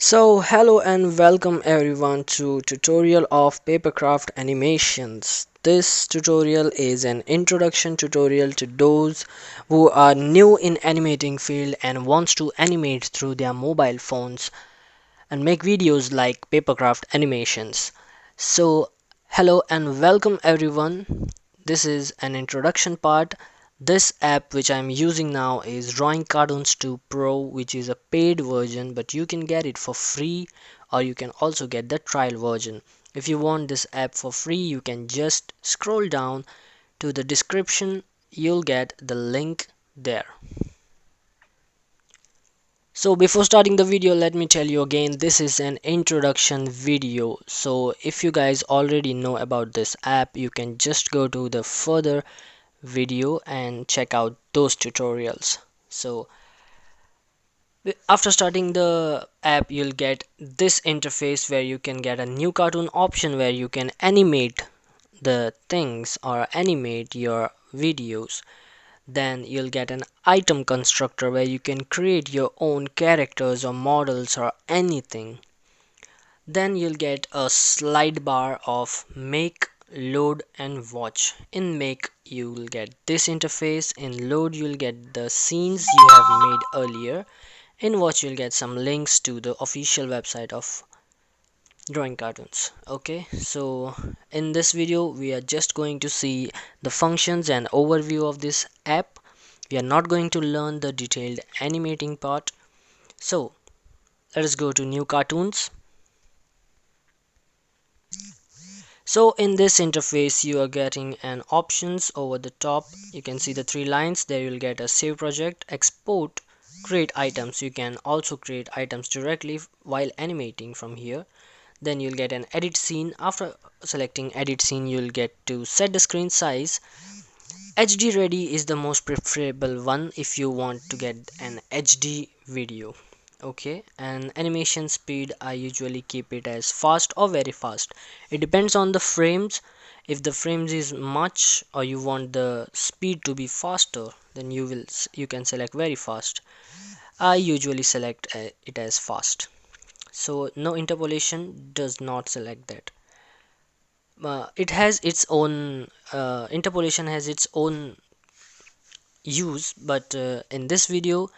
Hello and welcome everyone to tutorial of papercraft animations. This tutorial is an introduction tutorial to those who are new in animating field and wants to animate through their mobile phones and make videos like papercraft animations. So hello and welcome everyone. This is an introduction part. This app which I'm using now is Drawing Cartoons 2 Pro, which is a paid version, but you can get it for free or you can also get the trial version. If you want this app for free, you can just scroll down to the description. You'll get the link there. So before starting the video, let me tell you again, this is an introduction video. So if you guys already know about this app, you can just go to the further video and check out those tutorials. So after starting the app, you'll get this interface where you can get a new cartoon option where you can animate the things or animate your videos. Then you'll get an item constructor where you can create your own characters or models or anything. Then you'll get a slide bar of make, load and watch. In make you'll get this interface, in load you'll get the scenes you have made earlier, in watch you'll get some links to the official website of drawing cartoons. Okay, so in this video we are just going to see the functions and overview of this app. We are not going to learn the detailed animating part. So let us go to new cartoons. So in this interface you are getting an options over the top. You can see the three lines there. You'll get a save project, export, create items. You can also create items directly while animating from here. Then you'll get an edit scene. After selecting edit scene, you'll get to set the screen size. HD ready is the most preferable one if you want to get an HD video. Okay, and animation speed, I usually keep it as fast or very fast. It depends on the frames. If the frames is much or you want the speed to be faster, then you can select very fast. I usually select it as fast. So no interpolation, does not select that. It has its own interpolation has its own use, but in this video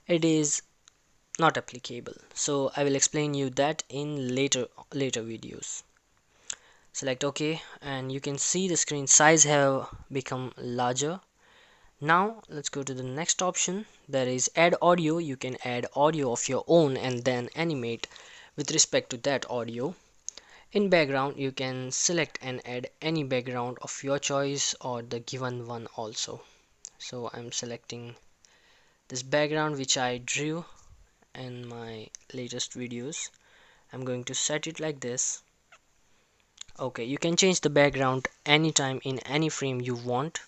it is not applicable. So I will explain you that in later videos. Select OK and you can see the screen size have become larger. Now let's go to the next option, that is add audio. You can add audio of your own and then animate with respect to that audio. In background you can select and add any background of your choice or the given one also. So I'm selecting this background which I drew in my latest videos. I'm going to set it like this. Okay, you can change the background anytime in any frame you want.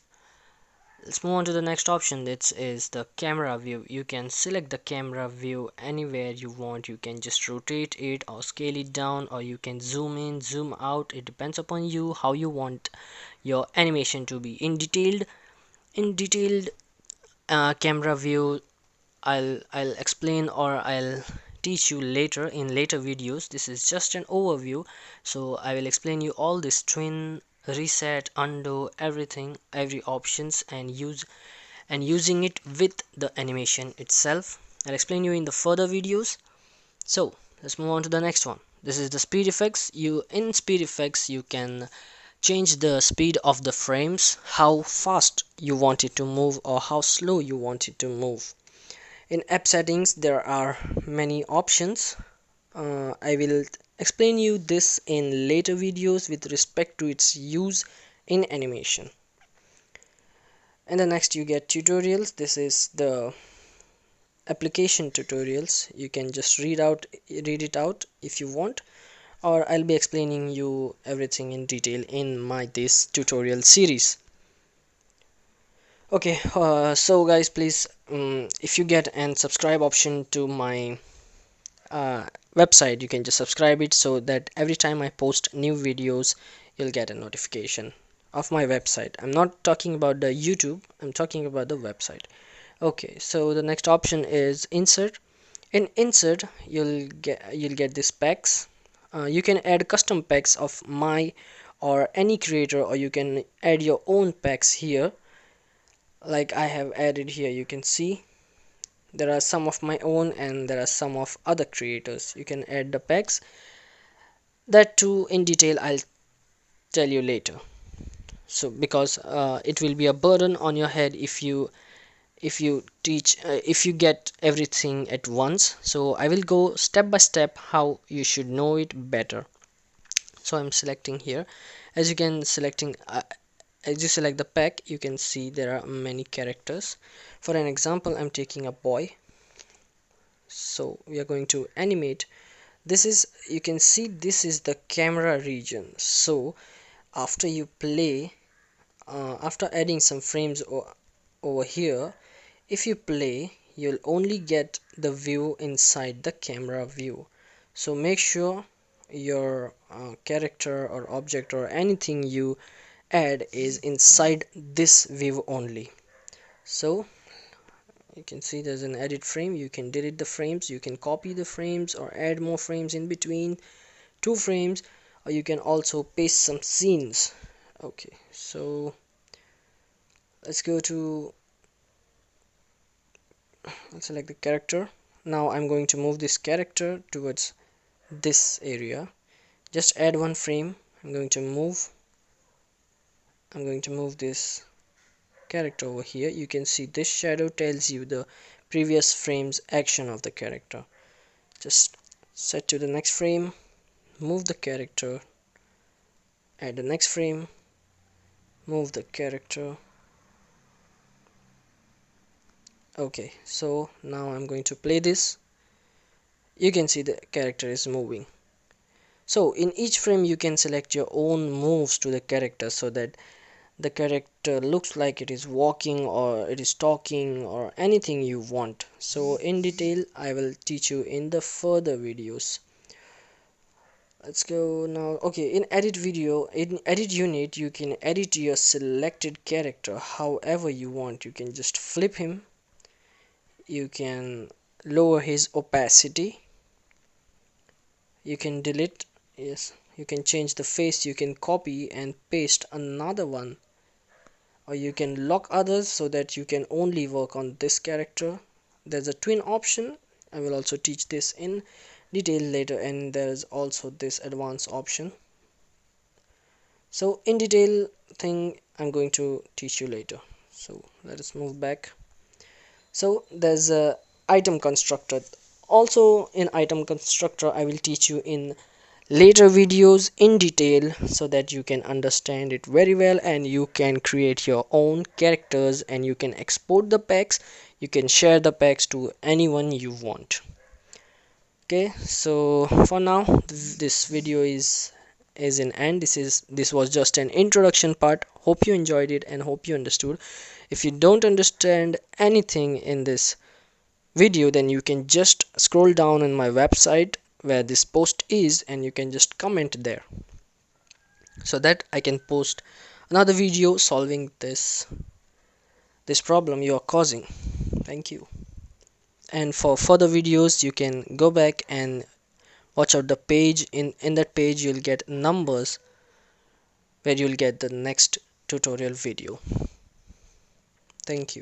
Let's move on to the next option. This is the camera view. You can select the camera view anywhere you want. You can just rotate it or scale it down, or you can zoom in, zoom out. It depends upon you how you want your animation to be. In detailed camera view, I'll explain or I'll teach you later in later videos. This is just an overview, so I will explain you all this twin, reset, undo, everything, every options, and using it with the animation itself. I'll explain you in the further videos. So let's move on to the next one. This is the speed effects. In speed effects you can change the speed of the frames, how fast you want it to move or how slow you want it to move. In app settings there are many options. I will explain you this in later videos with respect to its use in animation. And the next you get tutorials. This is the application tutorials. You can just read it out if you want, or I'll be explaining you everything in detail in this tutorial series. Okay, so guys, please, if you get an subscribe option to my website, you can just subscribe it so that every time I post new videos you'll get a notification of my website. I'm not talking about the YouTube, I'm talking about the website. Okay, so the next option is insert. In insert, you'll get this packs. You can add custom packs of my or any creator, or you can add your own packs here. Like I have added here, you can see there are some of my own and there are some of other creators. You can add the packs. That too in detail I'll tell you later. So because it will be a burden on your head if you get everything at once. So I will go step by step how you should know it better. So I'm selecting here. As you can selecting as you select the pack, you can see there are many characters. For an example, I'm taking a boy. So we are going to animate. This is, you can see this is the camera region. So after you play, after adding some frames over here, if you play, you'll only get the view inside the camera view. So make sure your character or object or anything you add is inside this view only. So you can see there's an edit frame. You can delete the frames, you can copy the frames or add more frames in between two frames, or you can also paste some scenes. Okay, so let's go to, let's select the character. Now I'm going to move this character towards this area. Just add one frame. I'm going to move this character over here. You can see this shadow tells you the previous frame's action of the character. Just set to the next frame, move the character, add the next frame, move the character. Okay, so now I'm going to play this. You can see the character is moving. So in each frame you can select your own moves to the character so that the character looks like it is walking or it is talking or anything you want. So in detail I will teach you in the further videos. Let's go now. Okay, in edit video, in edit unit, you can edit your selected character however you want. You can just flip him, you can lower his opacity, you can delete, yes, you can change the face, you can copy and paste another one, or you can lock others so that you can only work on this character. There's a twin option. I will also teach this in detail later, and there's also this advanced option. So in detail thing I'm going to teach you later. So let us move back. So there's a item constructor. Also in item constructor I will teach you in later videos in detail so that you can understand it very well and you can create your own characters and you can export the packs. You can share the packs to anyone you want. Okay, so for now this video is in end. This was just an introduction part. Hope you enjoyed it and hope you understood. If you don't understand anything in this video, then you can just scroll down on my website where this post is and you can just comment there so that I can post another video solving this problem you are causing. Thank you. And for further videos you can go back and watch out the page. In that page you'll get numbers where you'll get the next tutorial video. Thank you.